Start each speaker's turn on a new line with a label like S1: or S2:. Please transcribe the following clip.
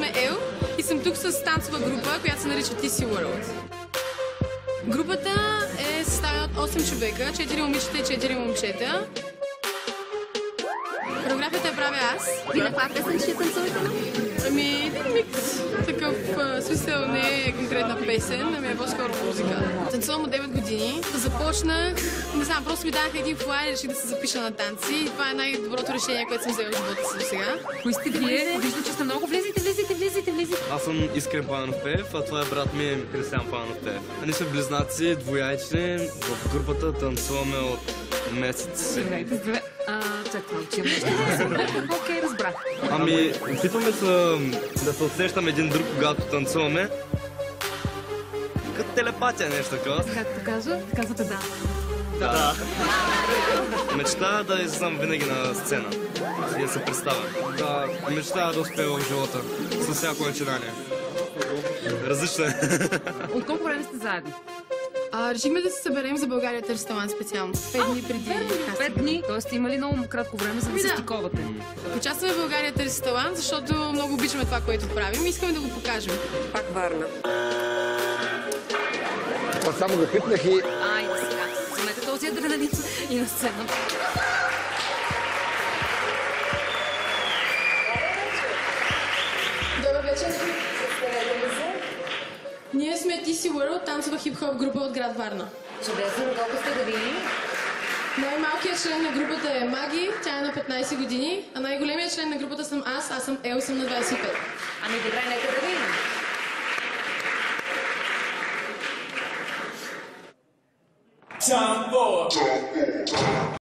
S1: сме Ел и съм тук с танцова група, която се нарича TC World. Групата е съставена от 8 човека, 4 момичета и 4 момчета. Хореографията я правя аз.
S2: Вие на каква песен ще танцувате?
S1: Ами, един микс. Такъв смисъл не е конкретна песен, ами е по-скоро музика. Танцувам от 9 години. Започнах, не знам, просто ми даха един флаер и реших да се запиша на танци. И това е най-доброто решение, което съм взела в живота си до сега.
S2: Кои сте вие? Виждам, че сте много. Влизайте.
S3: Аз съм Искрен Панов Пеев, а това е брат ми Християн Панов Пеев. Ние сме близнаци, двояйчни. В групата танцуваме от месец.
S2: Здравейте. Чакай, че нещо. Окей, разбрах.
S3: Ами, опитваме се да се усещаме един друг, когато танцуваме. Като телепатия нещо такова.
S2: Както казвате да.
S3: Да. Мечта да съм винаги на сцена и да се представя. Да, мечта да успея в живота с всяко начинание. Различно е.
S2: От колко време сте заедно?
S1: Решихме да се съберем за България търси талант специално. 5 дни преди кастинга.
S2: 5 дни? Тоест сте имали много кратко време, за да се стиковате.
S1: Участваме в България търси талант, защото много обичаме това, което правим и искаме да го покажем.
S4: Пак Варна.
S5: Само го хипнах и...
S2: Айде сега, вземете този адреналин и на сцена.
S1: Добър вечер. Ние сме TC World, танцова хип-хоп група от град Варна.
S4: Чудесно, колко сте години?
S1: Най-малкият член на групата е Маги, тя е на 15 години, а най-големият член на групата съм аз съм Ел, съм на 25.
S4: Ами добре, нека да видим.
S6: Jump forward.